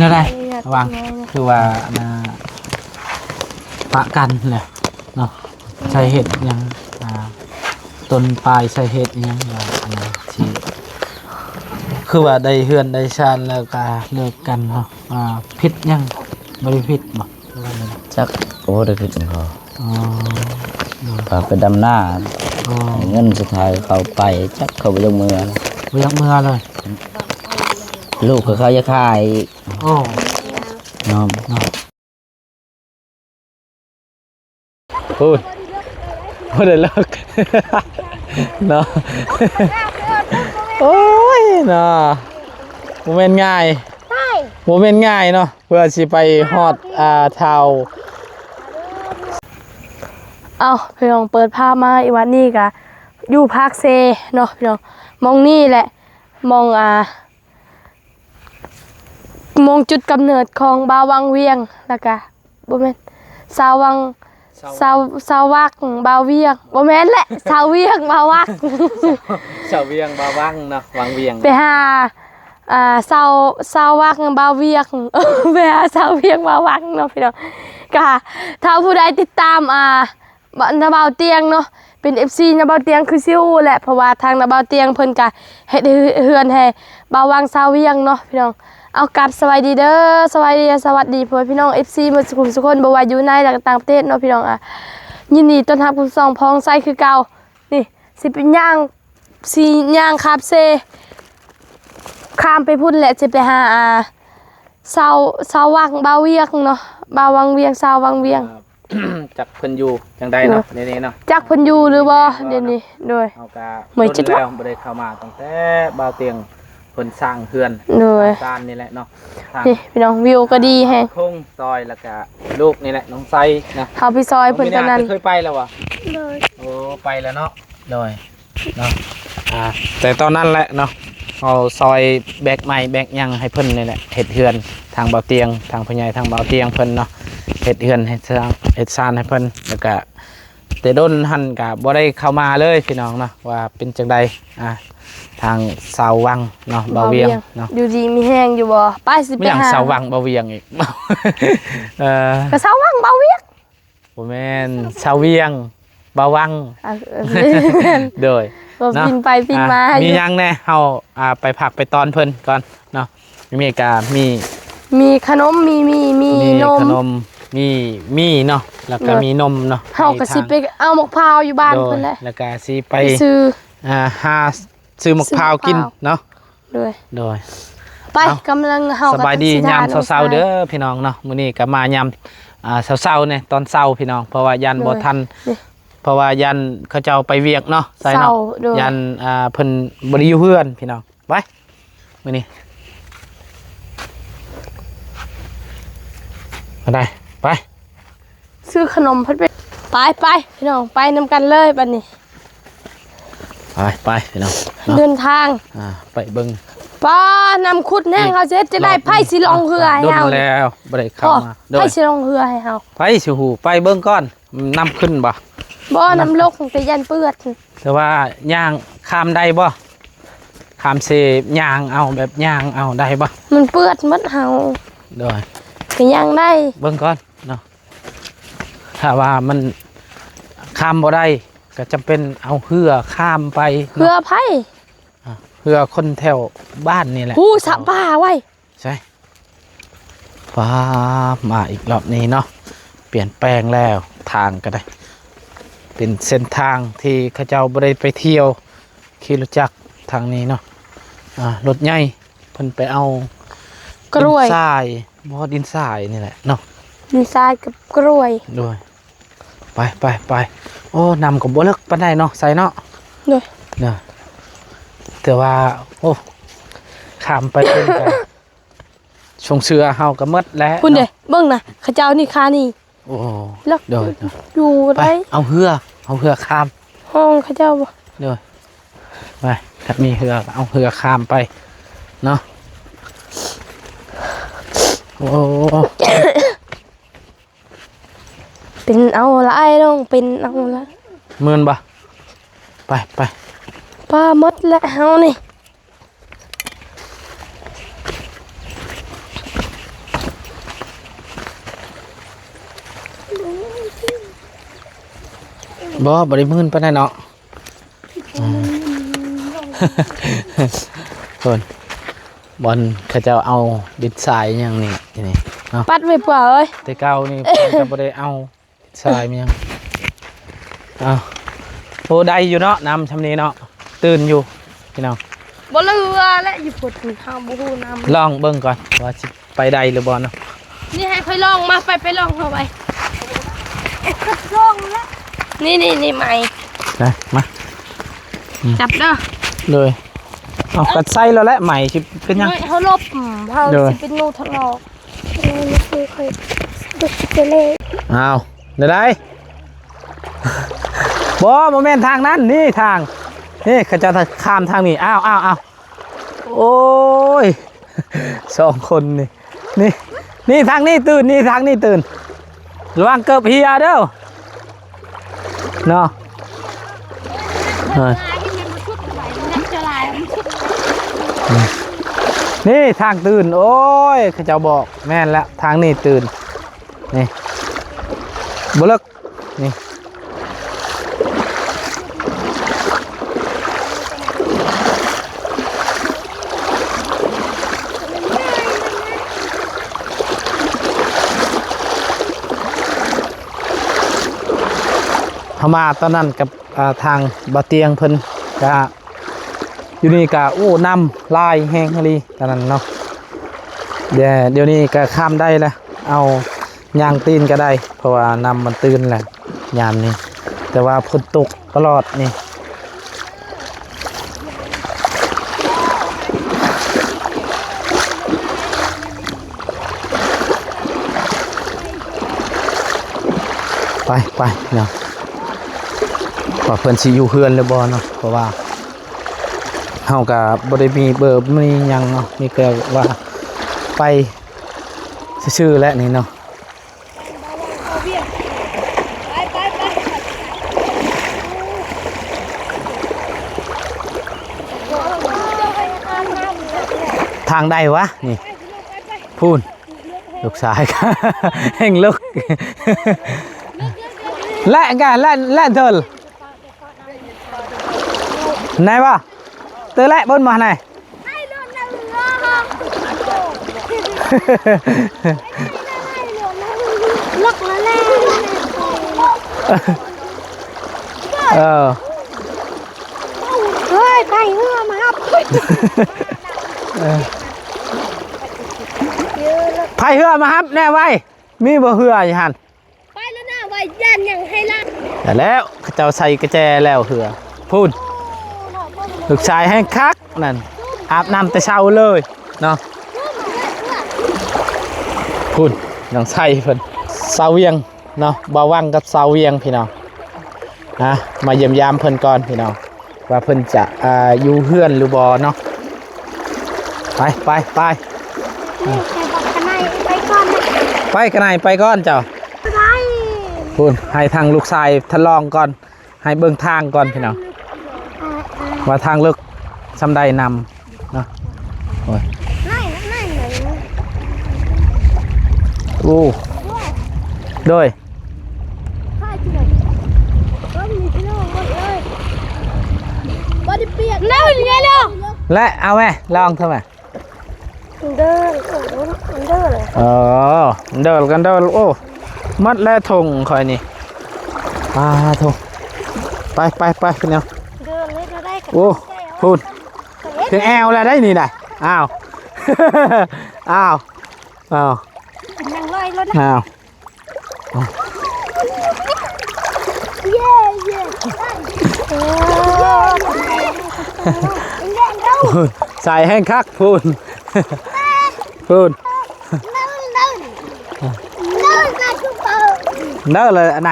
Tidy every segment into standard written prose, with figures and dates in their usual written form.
นั่นได้ระวังคือว่าปะกันเลยเนาะใช้เห็ดยังต้นปลายใช้เห็ดยังที่คือว่าได้เฮือนได้ชานแล้วก็เลิกกันเนาะพิษยังบริพิษบ่จักโอ้ได้ผิดของเขาอ๋อพาไปดำหน้าเงินสุดท้ายเขาไปจักเขาไปยังเมืองเลยลูกเขาจะขายโอ้น้องพูดพูดได้เลิกเนาะโอ้ยเนาะโมเมนต์ง่ายโมเมนต์ง่ายเนาะเพื่อสิไปฮอดเท้าเอาพี่น้องเปิดภาพมาอีวันนี้กะอยู่ภาคเซเนาะพี่น้องมองนี่แหละมองจุดกำเนิดของบาวังเวียงแล้วก็บ่แม่นสาววังสาววักบาเวียงบ่แม่นแหละสาวเวียงบาวักสาวเวียงบาวังเนาะวังเวียงไปหาสาววักบาเวียงไปหาสาวเวียงบาวังเนาะพี่น้องก็ถ้าผู้ใดติดตามนาเบาเตียงเนาะเป็น FC นาเบาเตียงคือซิวแหละเพราะว่าทางนาเบาเตียงเพิ่นก็เฮ็ดเฮือนให้บาวังสาวเวียงเนาะพี่น้องเอากลับสวัสดีเด้อสวัสดีพ่อพี่น้อง FC หมดทุกคนบ่ว่าอยู่ในและต่างประเทศเนาะพี่น้องยินดีต้อนรับคุณสองพ้องไส้คือเก่านี่สิเป็นย่างคาบเซข้ามไปพุ่นแหละจะไปหาสาววังบาเวียงเนาะบาวังเวียงสาววังเวียงจักเพิ่นอยู่จังใดเนาะเดี๋ยวนี้เนาะจักเพิ่นอยู่หรือบ่เดี๋ยวนี้โดยเหมือนจิตแล้วบ่ได้เข้ามาตั้งแต่บ่าวเตียงเพิ่นสร้างเฮือนโดยซานนี่แหละเนาะนี่พี่น้องวิวก็ดีแฮะคงซอยแล้วก็ลูกนี่แหละน้องไซนะเฮาไปซอยเพิ่นตอนนั้นเคยไปแล้ววะเลยโอ้ไปแล้วเนาะเลยเนาะแต่ตอนนั้นแหละเนาะเอาซอยแบกไม้แบกยังให้เพิ่นนี่แหละเฮ็ดเฮือนทางบ่าวเตียงทางพ่อใหญ่ทางบ่าวเตียงเพิ่นเนาะเฮ็ดเฮือนเฮ็ดซานให้เพิ่นแล้วก็แต่ด้นหันก็บ่ได้เข้ามาเลยพี่น้องเนาะว่าเป็นจังใดทางสาววังเนาะบ่าวเวียงเนาะอยู่ดีมีแห้งอยู่บ่ไปสิไปหาไม่อย่างสาววังบ่าวเวียงอีกก็สาววังบ่าวเวียงบ่แม่นสาวเวียงบ่าววังโดยบินไปบินมามียังแน่เฮาไปผักไปตอนเพิ่นก่อนเนาะมีกามีขนมมีนมขนมมีเนาะแล้วก็มีนมเนาะเฮาก็สิไปเอามะพร้าวอยู่บ้านเพิ่นแหละแล้วก็สิไปซื้อหาซื้อมะพร้าวกินเนาะโดยไปกำลังเฮาสบายดียามเช้าๆเด้อพี่น้องเนาะมื้อนี้ก็มายามเช้าๆเนี่ยตอนเช้าพี่น้องเพราะว่ายันบ่ทันเพราะว่ายันเขาเจ้าไปเวียกเนาะใส่เนาะยันเพิ่นบ่ได้อยู่เฮือนพี่น้องไปมื้อนี้มาได้ไปซื้อขนมเพิ่นไปพี่น้องไปนำกันเลยบัดนี้ไปพี่น้องเดินทางไปเบิ่งป้านำขุดแน่เขาจะได้ไผสิลงเรือให้เฮาแล้วบ่ได้เข้ามาไผสิลงเรือให้เฮาไปสิหูไปเบิ่งก่อนนำขึ้นบ่นำลกแต่ยันเปื้อนแต่ว่าย่างข้ามได้บ่ข้ามเสย่างเอาแบบย่างเอาได้บ่มันเปื้อนหมดเฮาโดยก็ย่างได้เบิ่งก่อนเนาะถ้าว่ามันข้ามบ่ได้ก็จำเป็นเอาเรือข้ามไปเรือไผเรือคนแถวบ้านนี่แหละสะป่าไว้ใช่ฟ้ามาอีกรอบนี้เนาะเปลี่ยนแปลงแล้วทางก็ได้เป็นเส้นทางที่เขาเจ้าบ่ได้ไปเที่ยวขี่รถจักรทางนี้เนาะรถใหญ่เพิ่นไปเอากล้วยดินทรายดินทรายนี่แหละเนาะดินทรายกับกล้วยด้วยไปโอ้นำกับบ่เลิกปานใดเนาะใส่เนาะด้วยเนาะแต่ว่าโอ้ข้ามไปเป็นกันชงเสือเฮาก็หมดแล้วคุณเด้เบิ่งนะเขาเจ้านี่คานี่โอ้แล้วอยู่ได้เอาเรือข้ามห้องเขาเจ้าบ่เด้อไปถ้ามีเรือเอาเรือข้ามไปเนาะโอ้เป็นเอาละไอ้น้องเป็นเอาละมื่นบ่ไปป้าหมดแล้วเฮานี่ บ่ได้มื่นปานใดเนาะคนบอลเขาจะเอาดินทรายอย่างนี้นี่เนาะ ปัดไว้เปล่าเอ้ย แต่เก่านี่จะบ่ได้เอาดินทรายมันยังเอาโอ้ได้อยู่เนาะน้ำชำนี้เนาะตื่นอยู่พี่น้อง บ่เรือและอยู่พุ่นเฮาบ่ฮู้น้ำ ลองเบิ่งก่อนว่าสิไปได้หรือบ่เนาะ นี่ให้ค่อยลองมาไปลองเข้าไปก็ลองแล้วนี่ใหม่ นะมา จับเด้อ เลยเอากัดไส้แล้วแหละใหม่สิเป็นยัง เฮาลบเฮา เด้อ สิเป็นงูทะลอกนี่คือค่อยดึกจะเล่ เอาเดี๋ยวได้ บ่โมเมนต์ทางนั้นนี่ทางนี่เขาจะข้ามทางนี้อ้าวโอ้ย สองคนนี่ทางนี้ตื่นนี่ทางนี้ตื่นระวังเกิบเฮียเด้อเนาะนี่ทางตื่นโอ้ยเขาจะบอกแม่นแล้วทางนี้ตื่นนี่บุเลิกนี่เขามาตอนนั้นกับทางบะเตียงเพิ่นกะอยู่นี่กะโอ้น้ำลายแห้งฮะลีตอนนั้นเนาะเดี๋ยวนี้ก็ข้ามได้แล้วเอายางตีนก็ได้ เพราะว่าน้ำมันตื่นแหละยามนี้แต่ว่าฝนตกตลอดนี่ไปเนาะว่าเพิ่นสิอยู่เฮือนหรือบ่เนาะเพราะว่าเฮาก็บ่ได้มีเบอร์มีหยังเนาะมีแต่ว่าไปซื่อๆแล้วนี่เนาะทางใดวะนี่พูนลูกชาย แห่งลูก และกันและเธอไหนวะเตอและบนมาไหนล็อกแล้วแหละ เฮ้ยไปเหือมาครับ ไผเหือมาครับแน่ไว้มีบ่เหืออยู่หั่น ไปแล้วนะไว้ยันยังให้ล่ะ แต่แล้วเขาเจ้าใส่กระแจแล้วเหือพูนลูกชายให้คักนั่นอาบน้ำแต่เช้าเลยเนาะพูนยังใส่เพิ่นสาวเวียงเนาะบ่ว่างกับสาวเวียงพี่น้องนะมาเยี่ยมยามเพิ่นก่อนพี่น้องว่าเพิ่นจะอยู่เฮือนหรือบ่เนาะไปไปกันไหนไปก่อนเจ้าพูนให้ทางลูกชายทดลองก่อนให้เบิ่งทางก่อนพี่น้องว่าทางลึกซำใดนำเนาะโอ้ยโอ้โดยนั่นไงเนาะ และเอาไหมลองเท่าไหร่เดินเลยเดินกันเดินโอ้มัดแล้วทงคอยนี่ทงไปพี่น้องเดินเลยก็ได้โอ้พูดถึงแอวแล้วได้นี่ได้อ้าวนั่งลอยรถนะ อ้าวใส่แห้งคักพูนเด้อเลยอันไหน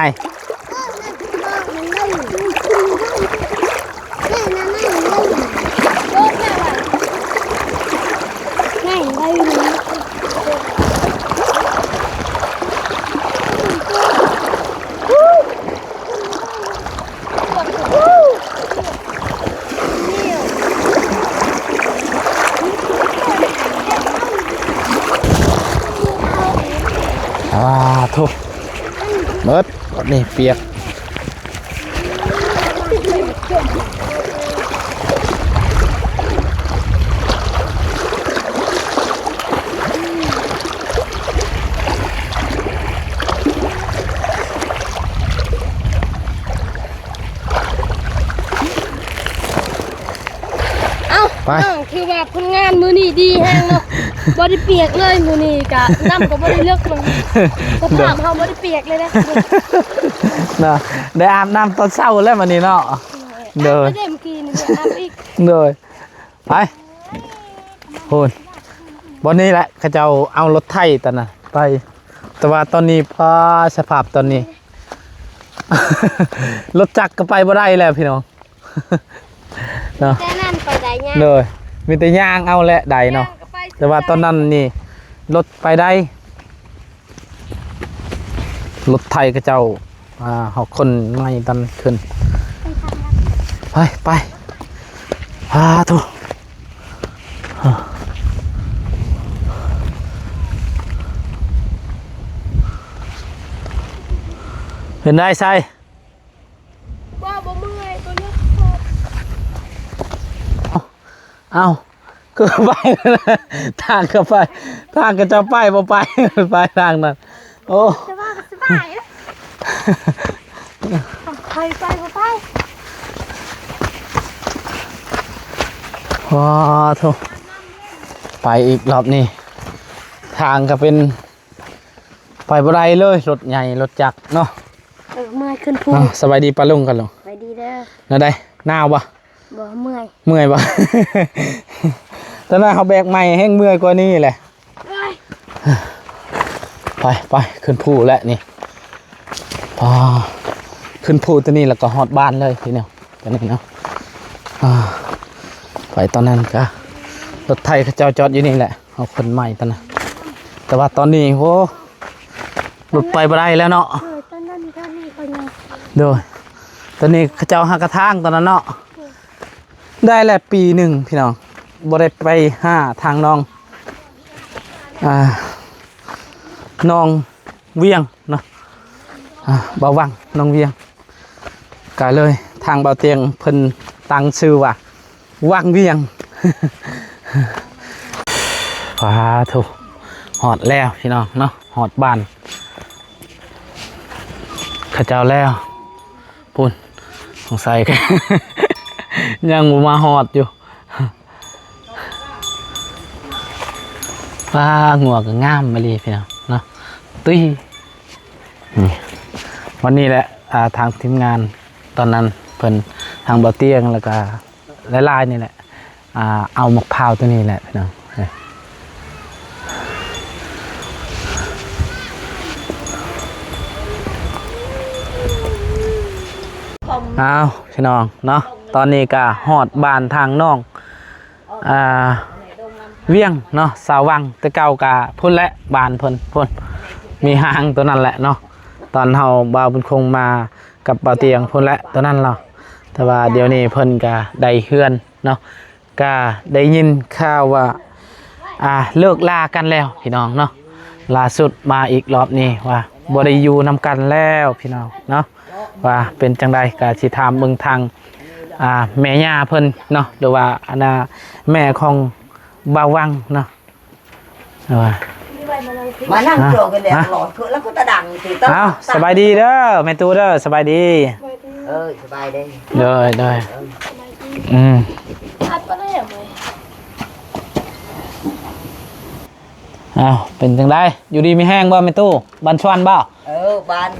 ทุกเบิดนี่เปียก ไป คือว่าผลงานมื้อนี้ดีแฮงเนาะบ่ได้เปียกเลยมื้อนี้ก็น้ำก็บ่ได้เลิกเลยสภาพเฮาบ่ได้เปียกเลยนะ เนาะได้อาบน้ำตอนเช้าแล้ววันนี้เนาะเด้อ เมื่อกี้นี่อาบอีก เด้อไปโหนวันนี้แหละเขาจะเอารถไถตอนน่ะไปแต่ว่าตอนนี้พอสภาพตอนนี้ รถจักรก็ไปบ่ได้แล้วพี่น้องเนาะ แต่นั่นไปได้ยาก เลยมีแต่ย่างเอาแหละใดเนาะแต่ว่าตอนนั้นนี่รถไปได้รถไทยก็เจ้าหอกคนไม่ตันขึ้นไปทุกเห็นได้ใช่ ว่าบ่เมื่อยตัวเนี้ย เอาก็ไปทางก็ไปทางก็จะไปบ่ไปไปทางนั้นโอ้ สบายสบายไปบ่ไป ว้าทุกไปอีกรอบนี้ทางก็เป็นไปบ่ได้เลยรถใหญ่รถจักรเนาะ เมื่อยขึ้นภู สบายดีปะลุงกันหรอ ไปดีเด้อ แล้วได้หนาวปะ บ่เมื่อย เมื่อยปะ ตอนนั้นเขาแบกใหม่แห้งเมื่อยกว่านี้แหละไปขึ้นภูแล้วนี่ขึ้นภูตัวนี้แล้วก็ฮอดบ้านเลยทีเดียวตอนนี้เนาะไปตอนนั้นก็รถไทยเขาเจ้าจอดอยู่นี่แหละเอาคนใหม่ตอนนั้นแต่ว่าตอนนี้โหรถไปบ่ได้แล้วเนาะ ตอนนั้นก็นี่ก็ยัง โดยตอนนี้เขาเจ้าหากระทางตอนนั้นเนาะได้แหละปีหนึ่งพี่น้องบ่ได้ไปห้าทางน้องน้องเวียงเนาะเบาวังน้องเวียงก็เลยทางเบาเตียงเพิ่นตั้งชื่อว่าวังเวียง ว้าถูกหอดแล้วพี่น้องเนาะหอดบ้านเขาเจ้าแล้วปุ่นสงสัยกัน ยังบ่มาหอดอยู่ว้างัวก็งามมาเลยพี่น้องเนาะตุ้ยนี่วันนี้แหละทางทีมงานตอนนั้นเพิ่นทางเบาเตียงแล้วก็หลายๆนี่แหละเอามะพร้าวตัวนี้แหละพี่น้องเอาพี่น้องเนาะตอนนี้ก็หอดบานทางน้องเวียงเนาะสาววังแตะเก่ากะพุ่นและบานเพิ่นพุ่นมีหางตัวนั้นแหละเนาะตอนเฮาบ่าวบุญคงมากับบ่าวเตียงพุ่นและตัวนั้นเราแต่ว่าเดี๋ยวนี้เพิ่นก็ได้เฮือนเนาะก็ได้ยินข่าวว่าเลิกลากันแล้วพี่น้องเนาะล่าสุดมาอีกรอบนี้ว่าบ่ได้อยู่นำกันแล้วพี่น้องเนาะว่าเป็นจังใดก็สิถามเบิ่งทางแม่ย่าเพิ่นเนาะหรือว่าแม่ของบ่าววังเนาะว่า มานั่งโจกันเลยหลอดคือแล้วก็ตะดังสิต้อง เอาสบายดีเด้อแม่ตูเด้อสบายดี สบายดี เด้ออัดบ่ได้เหรอ เอาเป็นจังไดอยู่ดีมีแห้งบ่แม่ตู้บันชวนบ่ บ้าน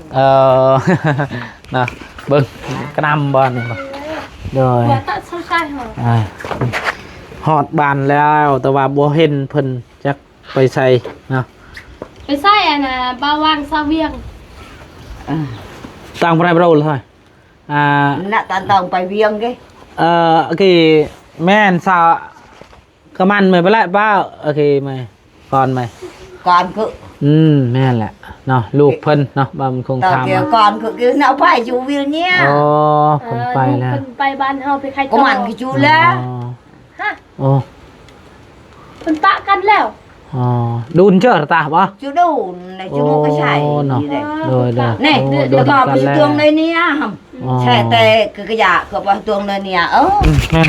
นะเบิ่งกระนำบ่นี่บ่เด้อ ว่าตัดใช่เหรอ ฮอดบ้านแล้วแต่ว่าบ่เห็นเพิ่นจักไปใส่เนาะ ไปใส่บ่าวางซาเวียง ต่างประเทศเราเลยน่ะตอนตองไปเวียงcái กี่แม่นสาวกระมันไม่ไปละป้าโอเคไหมก่อนไหม còn cứ แม่นแหละเนาะลูกเพิ่นเนาะบ่มันคง tao ทำ kêu còn cứ kêu nào phải chú viên nhé อ๋อเพิ่นไปแล้ว เพิ่นไปบ้านเฮาไปใคร có mặn cái chú lá ฮะ โอ้ เพิ่นปะกันแล้ว อ๋อดุนเจอตาบ่ chú đâu này chú mua cái chảy nó. gì đây โดย này được còn cái tuồng này nè Ờ. chảy tè cái dạ cái bao tuồng này nè แม่น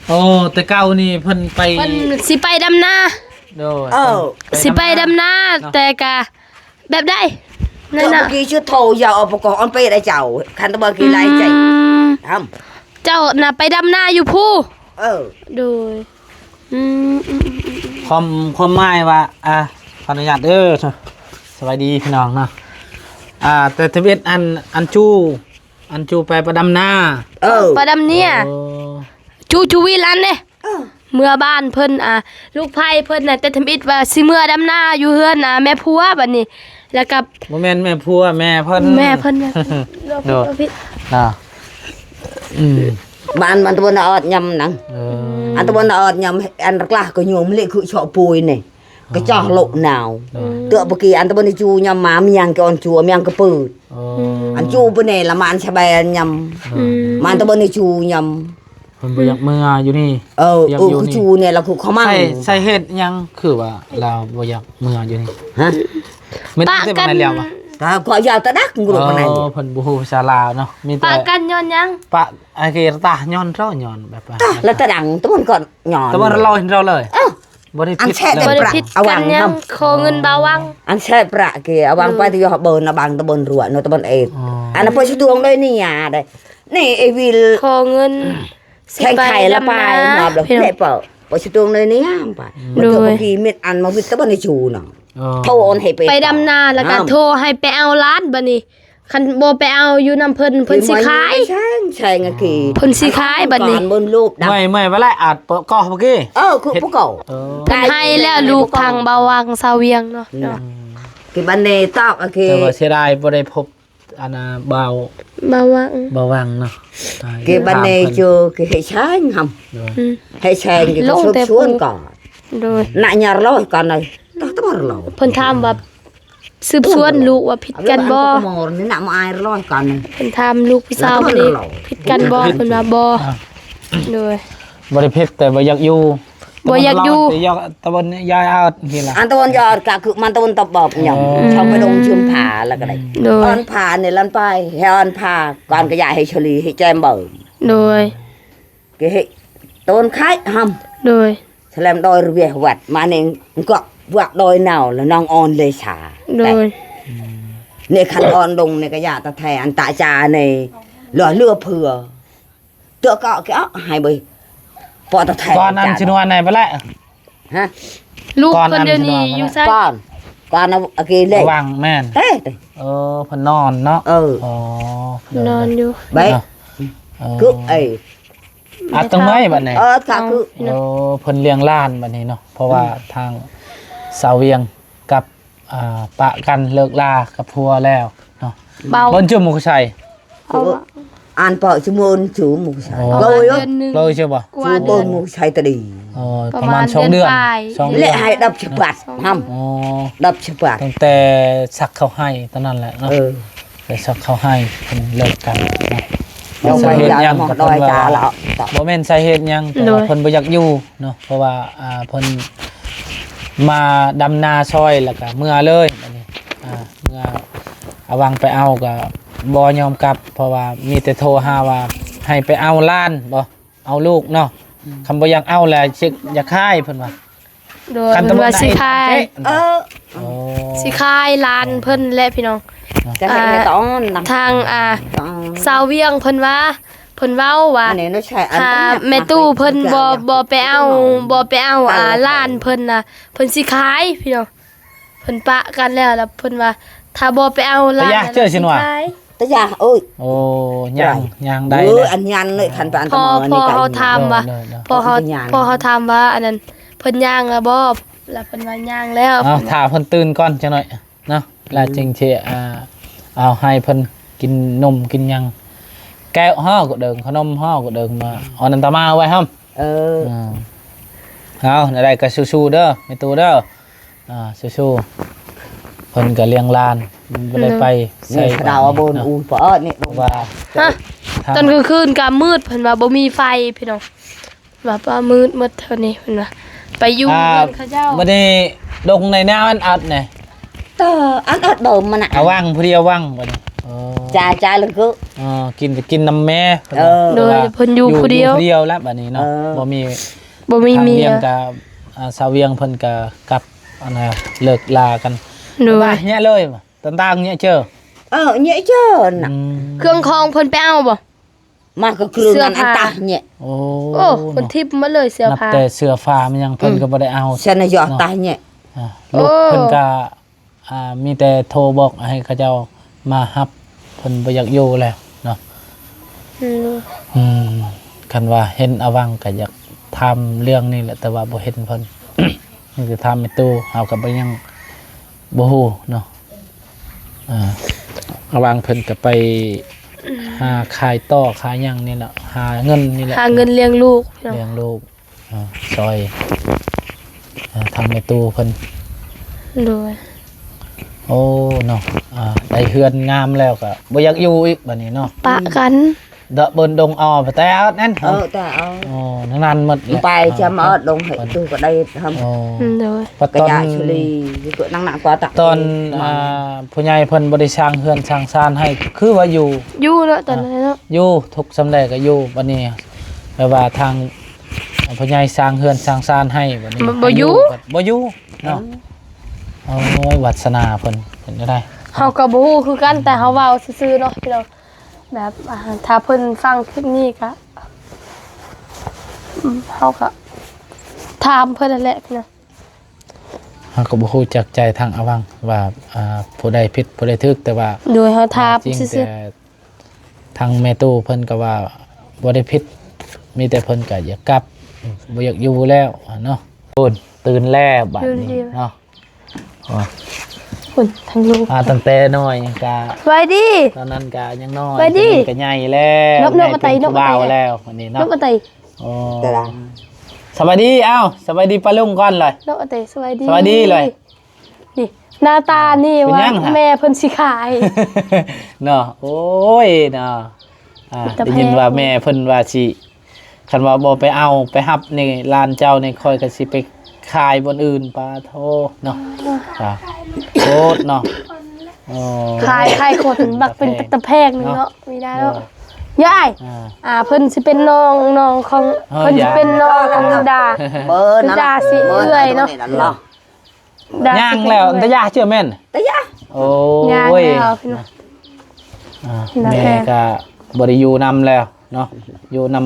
โอ้แต่เก่านี่เพิ่นไป เพิ่นสิไปดำนา โดย สิไปดำนาแต่กะแบบได้นั่น tao น่ะ kia chú thầu giờ ở một con pe đây chậu khăn tao bơ kia lại chạy không เจ้าน่ะไปดำนาอยู่ผู้ โดยอืม ความหมายว่าขออนุญาตสวัสดีพี่น้องเนาะแต่ทะเบียนอันจูไปประดำหน้า ประดำเนี่ย โอ้ จูวิลันเด้เมื่อบ้านเพิ่นลูกไผ่เพิ่นน่ะแต่ทำอิดว่าสิเมื่อดำหน้าอยู่เฮือนแม่ผัวบัดนี้แล้วกับ บ่แม่นแม่ผัวแม่เพิ่น แม่เพิ่นโดดผิด เนาะบ้านมันตะบนออดยำนังอันตะบนออดยำอันกล้าก็โยมเละคือชอปุยนี่ก็จ่อโลกหนาวเตอะปกี้อันตะบนจูยำมามียังกอนจัวมียังกระปืดอันจูปนี่ละมันชะแบนยำมันตะบนจูยำ เพิ่นบ่อยากเมื่ออยู่นี่ คือจูเนี่ยเราคือเขามั่ง ใส่เฮ็ดยังคือว่าเราบ่อยากเมื่ออยู่นี่ ฮะ ไม่ได้ปานนั้นแล้วว่ะ ก็ยาวตะดักกลุ่มปานนั้น เพิ่นบ่ฮู้ภาษาลาวเนาะมีแต่ ปะกันย้อนยัง ปะไอ้เกตาย้อนเจ้าย้อนแบบว่า แล้วตะดังตะบนก่อนหย่อน แต่ว่าเราเห็นเราเลยบ่ได้ อัน ผิด แช่ เล ได้ บ่ ย ได้ผิดกันยังขอเงินบ่าวัง อันแช่ประเกียวางไปที่ยอเบิร์นบางตะบนรัวโนตะบนเอ็ดอันนั้นพอชุดดวงด้วยนี่ยาได้นี่ไอวิล ขอเงิน แข่งไข่ละไปมาแบบเละเปล่าพอชุดดวงเลยนี่ยามไปมันก็พีเม็ดอันมาวิตะบนในชูน่ะโทรอนให้ไป ไปดำนาแล้วก็โทรให้ไปเอาร้านบัดนี้คันบ่ไปเอาอยู่นำเพิ่นสิขาย ใช่ไงกี่ เพิ่นสิขายบัดนี้ บนรูปดั ไม่ว่าไรอาจเปิดก็เมื่อกี้ คือพวกเก่า เพิ่นให้แล้วลูกทางบ่าวังซาเวียงเนาะ กี่บันเนตอกโอเค แต่ว่าเสียดายบ่ได้พบอันน่ะบ่าวัง เบาวังเนาะ กี่บันเนจูกี่ให้ใช้งำให้ใช้กี่ก็ชดชวนก่อน โดย น่ะยาร้อยก่อนเลยต้องตะบนเรา เพิ่นถามว่าสืบสวนลูกว่าผิดกันบ่ มองนี่น่ะมาอายร้อยก่อน เพิ่นถามลูกพี่สาวบ่ได้ผิดกันบ่เพิ่นว่าบ่โดย บ่ได้ผิดแต่บ่อยากอยู่ บ่อยากอยู่ แต่อยากตะบนยายเอาทีละ อันตะวันยอดก็คือมันตะวันตบบอกหย่อมชาวไปลงชื่อผาแล้วก็ได้ โดย ตอนผาเนี่ยลันไปแฮอนผาก่อนก็ยายให้ชลีให้แจมเบิ่ง โดย ก็ให้ต้นคายหำ โดย แสลมดอยเรียวัดมาเองก็วักดอยหนาวแล้วน้องออนเลยชา โดย เนี่ยคันออนลงเนี่ยก็ยาตะแทอันตาจาในหล่อเลือเผื่อเตอะก็แกให้ไปพอตะแท ก่อนนั้นสินวนไหนไปแล้ว ฮะ ลูกเพิ่นเดี๋ยวนี้อยู่ไส ก่อนเอาโอเคเลย ระวังแม่น เฮ้ย เพิ่นนอนเนาะ อ๋ นอนอยู่ ไปคือไอ้ อัดตรงไหนบัดนี้ ก็คือ เพิ่นเลี้ยงล้านบัดนี้เนาะเพราะว่าทางสาวเวียงกับปะกันเลิกลากับพัวแล้วเนาะ เบา เพิ่นชื่อมุกชัย เอา อ่านเปาชมนชูหมูใส่ ประ เล มาณ ย เดือนหนึง เลยใช่ป่ะ กว่า ชูบ เดือน น หมูใส่ตะดี ประมาณ2 เดือน ปลาย 2 เดือ เละ น ให้ดับฉบัดท อ๋อ ำดับฉบัด ตั้งแต่สักเขาให้ตอนนั้นแหละเนาะแต่สักเขาให้เพิ่นเลิกกันเนาะ เราไป สาเหตุ ยา หยัง มอง ก็ ด เพิ่ อย นว่า จ่าละ บ่แม่นสาเหตุหยังแต่ว่าเพิ่นบ่อยากอยู่เนาะเพราะว่าเพิ่นมาดำนาซอยแล้วก็เมื่อเลยบัดนี้เมื่อเอาวังไปเอาก็บ่ยอมกลับ เพราะว่ามีแต่โทรหาว่าให้ไปเอาหล้านบ่เอาลูกเนาะคำบ่อยากเอาแหละสิอยากคายเพิ่นว่า โดยเพิ่นว่าสิขาย โอ้ สิขายร้านเพิ่นและพี่น้อง จะให้ในตอนนัง ทางสาวเวียงเพิ่นว่าเพิ่นเว้าว่า อันนี้ไม่ใช่อัน ถ้าแม่ตู้เพิ่นบ่ไปเอาร้านเพิ่นน่ะเพิ่นสิขายพี่น้องเพิ่นปะกันแล้วเพิ่นว่าถ้าบ่ไปเอาร้าน แต่ยากเจอสิหนวะ ขาย ตะยาโอ้ย โอ้ยังได้ อันยันเลยคันไปอัน พ ตะ อ มอนี่กัน เขาถามว่า เด้อ พอเขาถามว่าอันนั้นเพิ่นย่างแล้วบ่แล้วเพิ่นว่าย่างแล้ว เอาถ้าเพิ่นตื่นก่อนจังหน่อยเนาะแล้วจึงสิเอาให้เพิ่นกินนมกินหยังแก้วห่อก็เดิงขนมห่อก็เดิงมาเอาน้ำตามาไว้ครับเอาอะไรก็สู้ๆเด้อแม่ตูเด้อสู้ๆเพิ่นก็เลี้ยงหลานบ่ได้ไป ใส่ดาวบนอูเปอนี่ ว่า ฮะตอนกลางคืนก็มืดเพิ่นว่าบ่มีไฟพี่น้องว่ามืดหมดเท่านี้เพิ่นว่าไปอยู่เพิ่นเขาเจ้า บ่ได้ลงในน้ามันอัดนี่ ต่ออันอัดเดิมมันอ่ะ เอาว่างผู้เดียวว่างบัดนี้ จ่าเลยก็ กินน้ำแม่ โดยเพิ่นอยู่ผู้เดียว ผู้เดียวแล้วบัดนี้เนาะบ่มี มี ทาง เมี เวี ย ยงกับสาวเวียงเพิ่นก็กลับอันน่ะเลิกลากัน โดย ว่าเนี่ยเลยต่างๆเนี่ยเจอ เนี่ยเจ้าน่ะ เครื่องคองเพิ่นไปเอาบ่ มาก็คือนั่นอันตาเนี่ย โอ้ โอ้คนทิพย์มาเลยเสื้อ นับ ผ้า แต่เสื้อฟ้ามันยังเพิ่นก็บ่ได้เอา ฉันน่ะยอตาเนี่ย ลูก โอ้ เพิ่นก็มีแต่โทรบอกให้เขาเจ้ามารับเพิ่นบ่อยากอยู่แล้วเนาะ อืม คันว่าเห็นอวังก็อยากทำเรื่องนี้แหละแต่ว่าบ่เห็นเพิ่น นี่คือทำในตู้เฮาก็บ่ยังบ่ฮู้เนาะอวังเพิ่นก็ไปหาขายต่อขายหยังนี่แหละหาเงินนี่แหละ หาเงินเลี้ยงลูกพี่น้อง เลี้ยงลูกซอยทำในตู้เพิ่น โดย โอ้เนาะได้เฮือนงามแล้วก็บ่อยากอยู่อีกบัดนี้เนาะ ปะกัน เดาะเบิ่นดงออไปแต่เอานั่น แต่เอา อ๋อนั่นนั่นหมดแหละ ไปจะมาลงให้ตู้ก็ได้ทำ อ๋อ โดย เพราะ กระ ตอน ยาชุลีตัวนั่งหนักกว่าตะ ตอนผู้ใหญ่เพิ่นบ่ได้สร้างเฮือนสร้างศาลให้คือว่าอยู่ อยู่เนาะตอนนั้นเนาะ อยู่ทุกสำเร็จก็อยู่บัดนี้แปลว่าทางผู้ใหญ่สร้างเฮือนสร้างศาลให้บัดนี้ บ่อยู่ บ่อยู่เนาะโอ้ยวัสนาเพิ่นเป็นจังได๋ เฮาก็บ่ฮู้คือกันแต่เฮาเว้าซื่อๆเนาะพี่น้องแบบถ้าเพิ่นฟังคลิปนี้ก็เฮาก็ถามเพิ่นนั่นแหละพี่น้อง เฮาก็บ่ฮู้จักใจทางอวังว่าผู้ใดผิดผู้ใดถูกแต่ว่า โดยเฮาถาม จริง ซื่ แต่ อ ทางแม่ตู้เพิ่นก็ว่าบ่ได้ผิดมีแต่เพิ่นก็อยากกลับบ่อยากอยู่แล้วเนาะตื่นแล้วบัดนี้เนาะ ๆคุณทั้งลูก ตั้งแต่น้อยก็ ไว้ดี ตอนนั้นก็ยังน้อย ไปดิ ตอนนี้ก็ใหญ่แล้ว นกมาไต่นกมาไต่ บ่าวแล้ววันนี้ น เนาะ กกระไต อ๋อ แต่ละ สวัสดีเอ้าสวัสดีป้าลุงก่อนเลย นกกระไตสวัสดี สวัสดีเลย นี่หน้าตานี่ เป็น ว่า ยังฮะ แม่เพิ่นสิขาย เนาะโอ้ยเนาะแต่ ได้ยิน แพง ว่าแม่เพิ่นว่าสิคันว่าบ่ไปเอาไปรับนี่ร้านเจ้านี่ค่อยก็สิไปขายบนอื่นปาโทเนาะโคตรเนาะอ๋อ ขายคนบักเป็นตะแพกหนึงเนาะมีได้แล้ว เนาะ ยาย เพิ่นสิเป็นน้องของ เออ เพิ่นสิเป็นน้องของดา เบอร์นั่น ดาสิเอื้อยเนาะ ดา ย่าง สิเป็น แล้ว เอื้ ตะ อย ยาเชื่อแม่น แต่ยะ โอ้ ย่าง ย แล้วพี่น้อง น่า แม่ แพง ก็บริยูนำแล้วเนาะอยู่น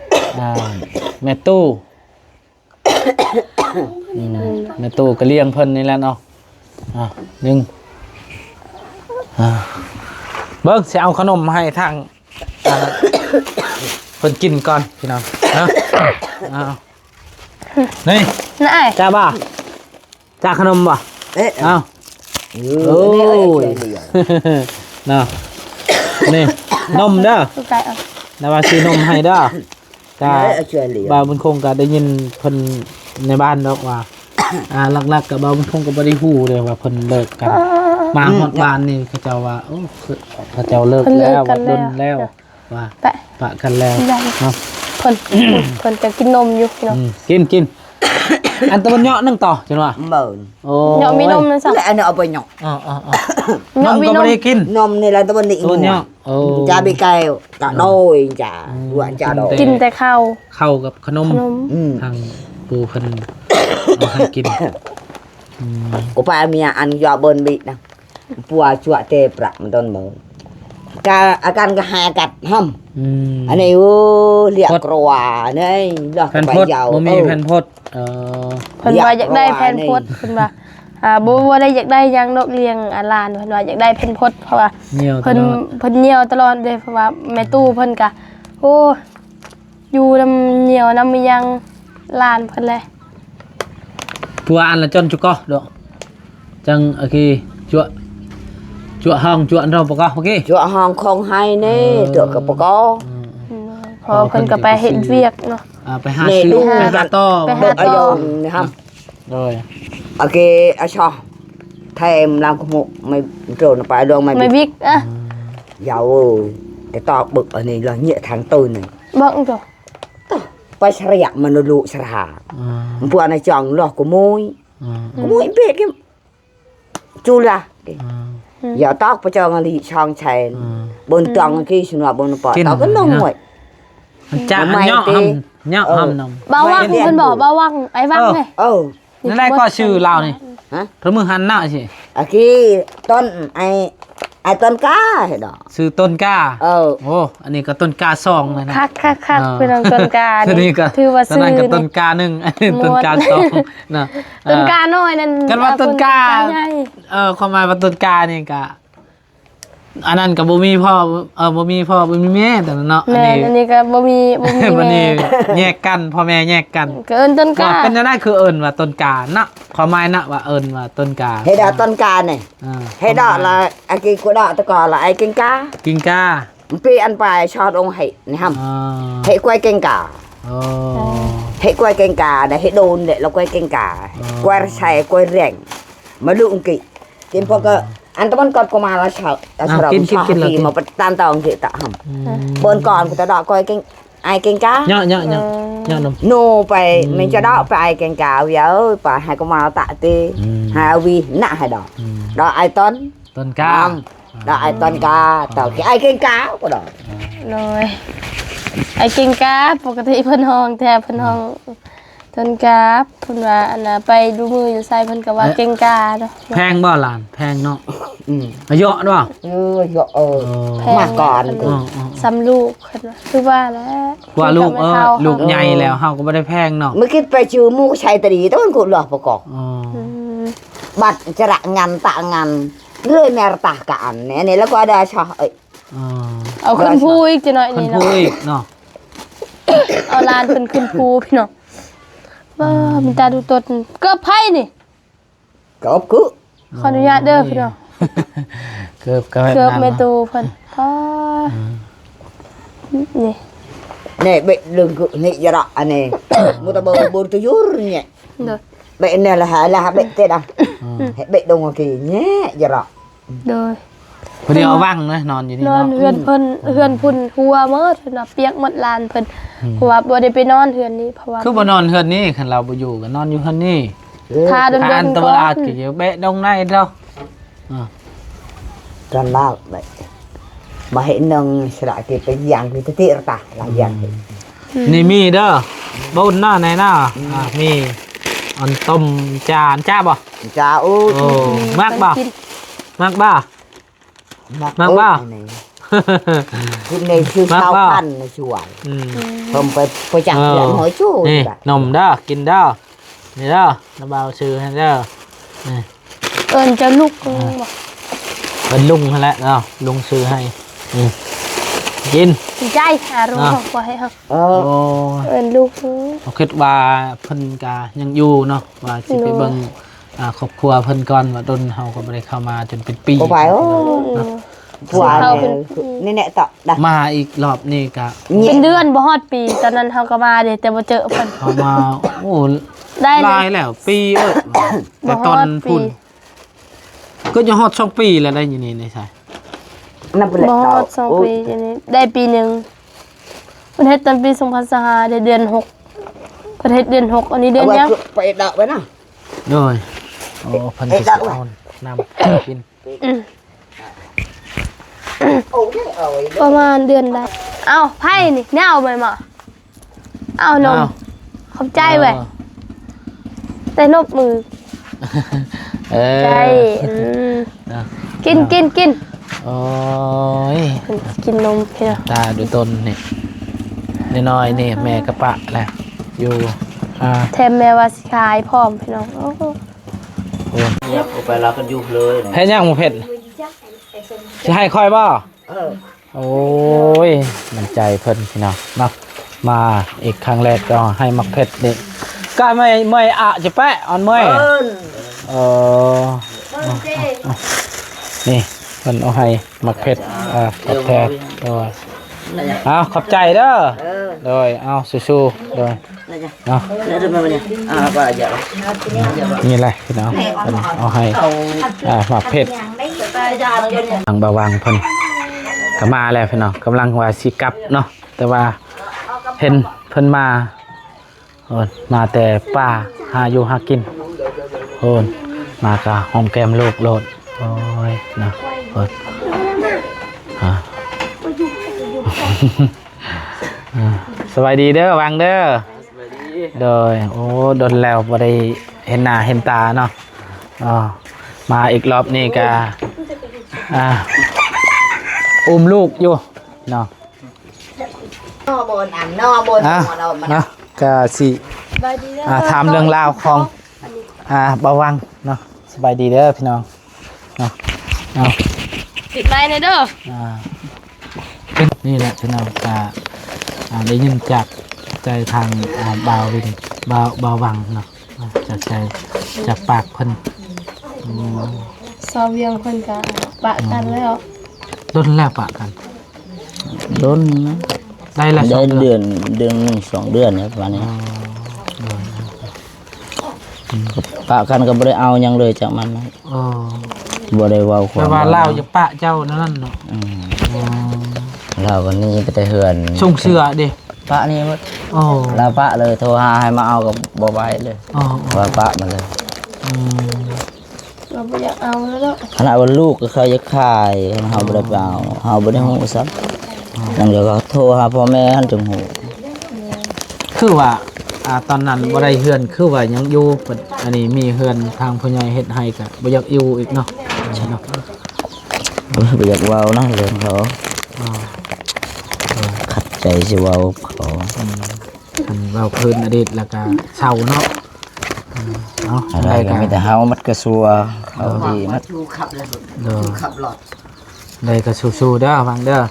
ำแม่ตู้แม่ตู้ก็เลี้ยงเพิ่นนี่แหละเนาะหนึ่งเบิ้งสิเอาขนมมาให้ทางเพิ่นกินก่อนพี่น้องนะนี่ นาย จ้าบ่าจ้าขนมบ่ เอ๊ะ เอา โอ้ โอ้ ย ยเนาะนี่นมเด้อ สุกไก่เอา นะว่าซื้อนมให้เด้อ กะ ช่วยเหลือ บ่าวบุญคงก็ได้ยินเพิ่นในบ้านดอกว่าหลักๆก็บ่าวบุญคงก็บ่ได้ฮู้เลยว่าเพิ่นเลิกกัน มาฮอดบ้านนี่เขาเจ้าว่าโอ้คือเขาเจ้าเลิกแล้วว่าดนแล้วว่า ไป ปะกันแล้วเนาะ เพิ่นจะกินนมอยู่พี่น้อง กิน อันตะวันเหาะนึงต่อจังว่า เบิ่น โอ้ เนาะมีนมนั่นสัก แล้วอันนี้เอาไปหยอก อ๋อ เนาะ นม มี ก็ น บ่ ม ได้กิน นมนี่ละตะวันนี้ ตัวเหาะโอ้ จะไปไกลกะโดยจ้ะดวนจ้ะโดย กินแต่ข้าว เข้ากับขนม ขนม ทางปูเพิ่นเอาให้กิน กูไปเมียอันยอเบิ่นบินะปัวจั่วเตะปรักมันต้นมือกาอาการก็หากัดห่ำ อันนี้โอ้เรียกกรัวนี่เลือก แผ่น ไป พด ยาว บ่มีแผ่นพดเพิ่นว่าอยากได้แผ่นพดเพิ่นว่าบ่ได้อยากได้หยังดอกเลี้ยงหลานเพิ่นว่าอยากได้แผ่นพดเพราะว่า เหนียวต เพิ่น ลอด เพิ่นเหนียวตลอดเลยเพราะว่าแม่ตู้เพิ่นก็โอ้อยู่นำเหนียวนำมีหยังหลานเพิ่นเลย ปัวอันละจนจุกอดอกจังโอเคจั่วห้องจั่วอันเราปกโอเค จั่วห้องคงให้นี่เตือกับปกอ พอเพิ่นก็ไปเฮ็ดเวียกเนาะ ไปหาซื้อไปหาต่อ ไปหา เบิกอายงนี่ครับ โดย โอเคอาชอไทยมลามขมุกไม่โจนไปดวงไม่ ไม่วิกอ่ะ ยาวแต่ตอกบึกอันนี้là nhẹ tháng tư này บอกจ้ะ ไปเสียมันลุสระพวกนายจังหลอกกูมุ้ยกูมุ้ยเบ็ดกันจูละอย่าตอกไปจังอะไรช่องชัยบนตังกี่ฉันว่าบนปอดตอกก็นุ่มหมด จ้าอันเหาะหำนม บ่าวังเพิ่นบอกบ่าวังไอ้วังไง นั่นแหละก็ชื่อเรานี่ ฮะ พระมือหันหน้าสิ à cái ton ai ไอ้ต้นกาให้ดอก ซื้อต้นกล้า Ừ โอ้อันนี้ก็ต้นกล้าซองเลยนะ คักพี่น้องต้นกา อันนี้ก็ ถือว่า ตอน ซื้อ นั้นก็ต้นกล้าหนึ่งอันนี้ต้นกล้าสองนะ ต้นกาน้อยนั่น กันว่าต้นกล้า ใหญ่ ความหมายว่าต้นกล้านี่ก็อันนั้นก็บ่มีพ่อบ่มีพ่อบ่มีแม่แต่นั้นเนาะอัน แม่ นี้ อันนี้ก็บ่มี วัน แม่ นี้แยกกันพ่อแม่แยกกัน ก็เอิ้นต้นกา ว่าเป็นได้คือเอิ้นว่าต้นกาเนาะความหมายนะว่าเอิ้นว่าต้นกา Hay đọต้นกาnày อ่า Hay đọ là ai kia của đọ tôi gọi là ai kênh cá กิ่งกา Pi ăn bài cho ông hệ này hầm อ่า hệ quay kênh cả โอ้ hệ quay kênh cả để hệ đồn để là quay kênh cả quay xài quay rèn mà lượng kỵ tiền phong cơ anh ta vẫn còn có mà là sợ là sợ thì mà bắt tan tòng thì tạ hầm bên còn của ta đọ quay kênh ai kênh cá เนาะเนาะเนาะเนาะนม nô phải mình cho đó phải ai kênh cả vì ơi phải hai con mà tạ tê hai vi nạ hai đỏ đọ ai tuấn ต้นกา đọ ai tuấn cá tao cái ai kênh cá của đỏ เลยไอ้เก่งกาปกติเพิ่นห้องแต่เพิ่นห้องต้นกาเพิ่นว่าอันน่ะไปดูมืออยู่ไสเพิ่นก็ว่าเก่งกาเนาะ แพงบ่หลานแพงเนาะ ừ อายุเนาะ mà còn ซ้ำลูกเพิ่นว่าคือว่าแล้ว ว่าลูก ไม่เท่า ลูกใหญ่แล้วเฮาก็บ่ได้แพงเนาะ mới cái phải chịu mua xài tờ đi tôi cũng lọt vào cỏ อ๋อ bật cho rạng ngàn tạ ngàn lười mẹ tạ cả này là qua đây cho ấy อ๋อ เอาขึ้นภูอีกจังหน่อย เพิ่น นี่ พู เนาะ ดอีกเนาะ เอาลานเพิ่นขึ้นภูพี่น้องว้ามีตาดูตนเกือบไผนี่ cọp cứ ขออนุญาตเด้อพี่น้อง เกือบก็ เกือบ นั่น แม่ เนาะ ตูเพิ่นป้านี่ này bệnh đường cự này giờ đó này mua tao bơ bơ tôi dúr nhỉ เด้อ bệnh này là bệnh tê đâu bệnh đông kỳ nhé giờ đó โดย พอดีเอาว่างนะนอนอยู่นี่ นอน เนาะ เฮือนเพิ่นเฮือนพุ่นหัวเมิดเพิ่นน่ะเปียกหมดลานเพิ่นเพราะว่าบ่ได้ไปนอนเฮือนนี้เพราะว่า คือบ่นอนเฮือนนี่คันเราบ่อยู่ก็นอนอยู่เฮือนนี่ ทาโด ทาน น ตะ ๆ วัน ก่อ อาด น ก็อยู่เบะดงในเด้อ tròn lao vậy mà hệ nâng sẽ lại thì cái dạng thì cái tiện ta là dạng นี่มีเด้อบ่อุ่นหน้าไหนหน้ามีอันต้มจานจ้าบ่ cha ơi โอ้มากบ่ กิน มากบ่ mắc bao? này cái này chưa Mắc sao bao? ăn này chuột อืม không phải chẳng chuyện hỏi chú นี่นมเด้อกินเด้อนี่เด้อน้ำเบาซื้อให้เด้อนี่ เอิ้นจะลุกบ่ เป็นลุงนั่นแหละเนาะลุงซื้อให้กิน ดีใจหารู้บ่ให้เฮา โอ้ เอิ้นลูก เขาคิดว่าเพิ่นกะยังอยู่เนาะว่าสิไปเบิ่งครอบครัวเพิ่นก่อนว่าดนเฮาก็บ่ได้เข้ามาจนเป็นปี có phải อื không ม chuột Sao này nên nè tọ đặt มาอีกรอบนี้กะ เป็นเดือนบ่ฮอดปีตอนนั้นเฮาก็มาเด้แต่บ่เจอเพิ่น เข้ามาโอ้ ได้เล ลาย ย แล้วปีแต่ บ่ฮ ตอ อน ดปี พุ่นก็จะฮอด2ปีแล้วได้อยู่นี่ใช่ năm bữa บ่ lại ฮอด2ปีอันนี้ได้ปีหนึงเพิ่นเฮ็ดตอนปี2025ได้เดือน6เพิ่นเฮ็ดเดือน6อันนี้เดือนยัง phải đợi với nào โดยโอ้เพิ่นสิเอาน้ำกิน ประมาณเดือนได้เอ้าไผ่นี่แนวไปมาเอ้านมขอบใจเว้ยแต่นบมือ เออ ใจกินกิน โอ้ย กินนมเพีย ตาดูตนนี่น้อยๆนี่แม่กระปะแหละอยู่แถมแม่ว่าสิขายพร้อมพี่น้องโอ้โห เนี่ยเอาไปแล้วก็ยุบเลย เผ็ดยังหมูเผ็ดจะให้ค่อยบ่โอ้ยมันใจเพิ่นพี่น้องเนาะมาอีกครั้งแรกก็ให้มักเผ็ดนี่ก็ไม่อะจะแปะอ่อนเมื่อยนี่เพิ่นเอาให้มักเผ็ดขอบแทนโดยเอาขอบใจเด้อโดยเอาสู้ๆโดยเนาะ và dạ นี่แหละพี่น้องเพิ่นเอาให้หมักเผ็ดทางบาวางเพิ่นก็มาแล้วพี่น้องกำลังว่าสิกลับเนาะแต่ว่าเห็นเพิ่นมาโอนมาแต่ป่าหาอยู่หากินโอนมากะหอมแก้มลูกโลดโอ้ยนะโอนสวัสดีเด้อวังเด้อโดยโอ้โดนแล้วบ่ได้เห็นหน้าเห็นตาเนาะมาอีกรอบนี้ก็ อุ้มลูกอยู่เนาะ นอบนอันนอบน อ่ะ หัวเรามัน เนาะก็สิ สบายดีเด้อ ถามเรื่องราวของเบาวังเนาะสบายดีเด้อพี่น้องเนาะเอา ติดไม้ในเด้อ เป็นนี่แหละพี่น้องก็ได้ยินจากใจทางบาววินบาววังเนาะจากใจจากปากเพิ่น สาวเวียงเพิ่นก็ปะกันแล้ว ต้นแรกปะกัน โดนนะ ได้ละ ได้ สองเดื เดื อน อนเดือนหนึ่ง2 เดือนเนี่ยประมาณนี้ปะกันก็บ่ได้เอาหยังเลยจากมันนะ อ๋อ บ่ได้เว้าควา แต่ ม ว่าเล่าอย่าปะเจ้านั่นเนาะ เราวันนี้ไปแต่เฮือน ส่งเสื้อดิ ปะนี่หมด อ๋อ ลาปะเลยโทรหาให้มาเอากับบ่ไปเลย อ๋อ ว่าปะมาเลย เราบ่อยากเอาแล้วเนาะ ขณะว่าลูกก็เคยจะขายเฮาบ่ได้ไปเอาเฮาบ่ได้ฮู้ซับนั่นเดี๋ยวก็โทรหาพ่อแม่หันจังฮู้ คือว่าตอนนั้นบ่ได้เฮือนคือว่ายังอยู่เปิดอันนี้มีเฮือนทางผู้ใหญ่เฮ็ดให้ก็บ่อยากอยู่อีกเนาะใช่เนาะ บ่อยากเว้านะเรื่องเขา อ๋อ ขัดใจสิเว้าเขา อันเราคืนอดีตแล้วก็เศร้าเนาะเนาะ อะไรก็มีแต่เฮามัดกระซัวเขาดีมัด ชูขับเลย เด้อ ชูขับหลอด ได้ก็สู้ๆเด้อฟังเด้อ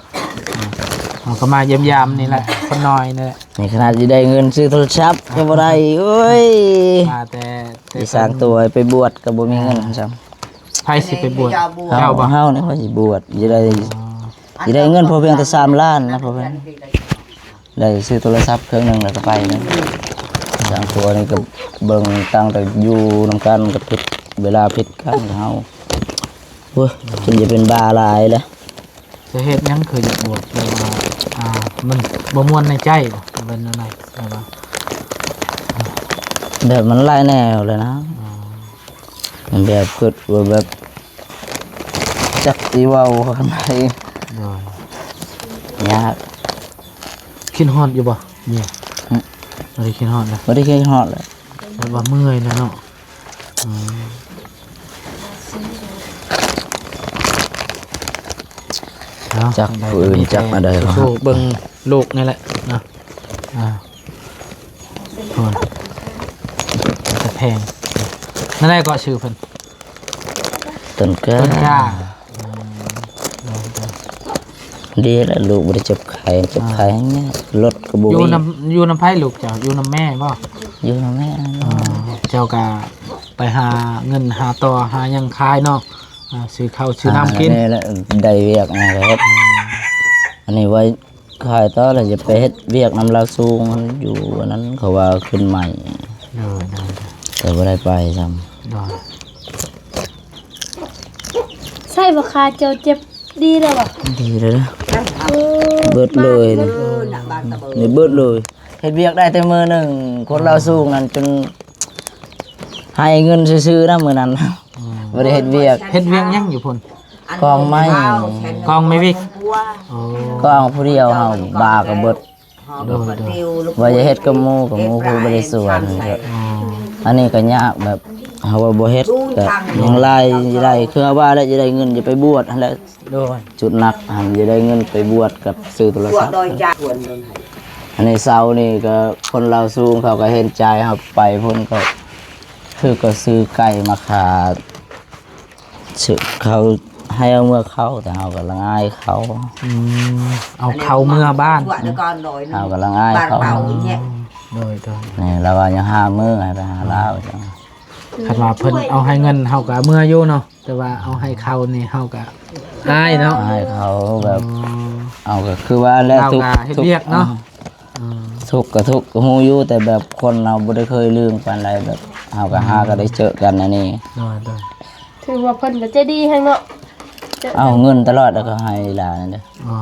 เราก็มาเยี่ยมยามนี่แหละคนน้อยนี่แหละ นี่ขนาดสิได้เงินซื้อโทรศัพท์ก็บ่ได้โอ้ย มาแต่ สิสร้างตัวให้ไปบวชก็บ่มีเงินซ้ํ ไผสิไปบวช เฮาบ่เฮานี่ว่าสิบวชสิได้เงินพอเพียงแต่3 ล้านนะพอเพียงได้ซื้อโทรศัพท์เครื่องหนึงแล้วก็ไปเลยสร้างตัวนี่ก็เบิ่งตั้งแต่อยู่นำกันก็ผิดเวลาผิดกันกับเฮาโอ้ยจนจะเป็นบ้าหลายแล้ว จะเฮ็ดหยังคืออยากบวชแต่ว่ามันบ่ม่วนในใจบ่เป็นอะไรแบบว่า แบบมันหลายแนวเลยนะมันแบบเกิดว่าแบบจักสิเว้าข้างใน เด้อย าก คิดฮอดอยู่บ่เนี่ยบ่ได้คิดฮอดนะ บ่ได้คิดฮอดเลย แบบว่าเมื่อยนะเนาะจักผู้อื่นจักมาได้หรอ สู้เบิ่งลูกนี่แหละนะโทษจะแพงนั่นแหละก็ชื่อเพิ่น ต้นกล้า ต้นกล้า ดีแล้วลูกบ่ได้เจ็บไข้อย่างเงี้ยรถก็บ่ อยู่ มี อยู่น้ำไผ่ลูกเจ้าอยู่น้ำแม่บ่ อยู่นำแม่ เจ้าก็ไปหาเงินหาต่อหาหยังขายเนาะซื้อข้าวซื้อน้ำกิน นี่แหละได้เวียกนะครับอันนี้ไว้ขายต่อแล้วจะไปเฮ็ดเวียกนำลาวสูงมันอยู่อันนั้นเขาว่าขึ้นใหม่ เด้อ แต่บ่ได้ไปซ้ำ เด้อ ใช่บ่คาเจ้าเจ็บดีแล้วบ่ ดีเลยนะเบิดเลยนี่ หนักบางตะเบิ นี่เบิดเลยเฮ็ดเวียกได้แต่มื้อหนึงคนลาวสูงนั่นจนให้เงินซื่อๆนะมื้อนั้นบ่ได้เฮ็ดเวียก เฮ็ดเวียงยังอยู่พุ่น กองไม้ กองไม่วิกโอ้ ก็เอาผู้เดียวเฮาบาก็เบิด ว่าจะเฮ็ดกับหมู่ผู้บ่ได้สวนก็อันนี้ก็ยากแบบเฮาว่าบ่เฮ็ดก็ยังไล่คือว่าแล้วจะได้เงินจะไปบวชนั่นแหละ โดย จุดหนักจะได้เงินไปบวชกับซื้อโทร ตัว ศัพท์ โดยจ่าควร อันนี้เซานี่ก็คนเราวสูงเขาก็เห็นใจครับไปพุ่นก็คือก็ซื้อไก่มาขาซื้อเขาให้เอาเมื่อเขาแต่เฮาก็ละง่ายเขา เอาเข้าเมื่อบ้าน ตัวก่อนโดย เฮาก็ละง่าย บ้าน เขา เบาเนี่ย โดย นี่เราว่ายังห้ามื้อให้ไปหาลาวจัง คันว่าเพิ่นเอาให้เงินเฮาก็เมื่ออยู่เนาะแต่ว่าเอาให้เขานี่เฮาก็อายเนาะ ให้เขาแบบเอาก็คือว่าแล้ว เรา ทุก ก็เฮ็ดเวียกเนาะ ทุกข์ก็ทุกข์ก็ฮู้อยู่แต่แบบคนเราบ่ได้เคยลืมปานใดแบบเฮาก็หาก็ได้เจอกันอันนี้ โดย ถือว่าเพิ่นก็ใจดีแฮงเนาะ เอาเงินตลอดแล้วก็ให้หลานนั่นเด้อ อ๋อ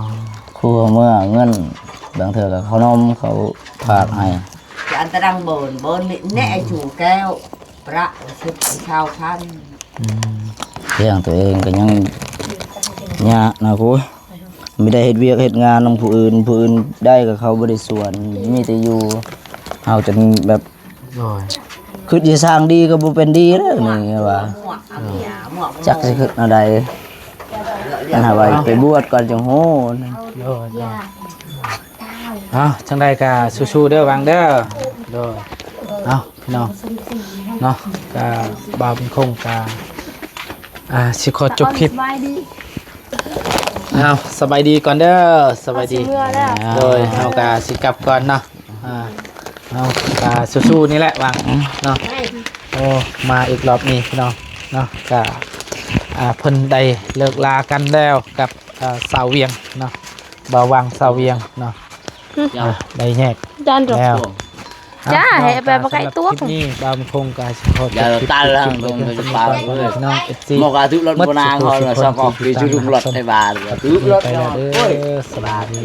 ครูเมื่อเงินบางเทื่อก็ขนมเขาฝากให้ จะอันตรังเบิร์นแน่จูแก้วประชิดชาวพัน เลี้ยงตัวเองก็ยังยากนะครูไม่ได้เฮ็ดเวียกเฮ็ดงานนำผู้อื่นได้ก็เขาบ่ได้ส่วนมีแต่อยู่เฮาจนแบบ โดย คิดสิสร้างดีก็บ่เป็นดีแล้วนี่ว่า หมวกหมวก จักสิคิดอะไร ย อันหาไว้ไปบวชก่อนจังโหนะ โดยจังใดก็สู้ๆเด้อวางเด้อโดยพี่น้องเนาะก็บ่าวเป็นคงก็สิขอจบคลิป สบายดี สบายดีก่อนเด้อสบายดี เอาสิเมื่อแล้ว โดยเฮาก็สิกลับก่อนเนาะเอาก็สู้ๆนี่แหละวางเนาะโอ้มาอีกรอบนี้พี่น้องเนาะก็เพิ่นได้เลิกลากันแล้วกับสาวเวียงเนาะบ่าววังสาวเวียงเนาะได้แยก จานจบ แล้ว จ้าให้ไปบ่ไกลตัว คลิปนี้บ่าวคงก็สิขอจบ อย่า คลิป ตันแล้ว คลิป ลง ไว้ ไป เพียง ปา เท่านี้ก่อนพี่น้อง FC หมอกอาทุรถบนางเขาสอบออกคือชุดลุงรถในบาร์ทุรถ ไปแล้วเด้อสบายดี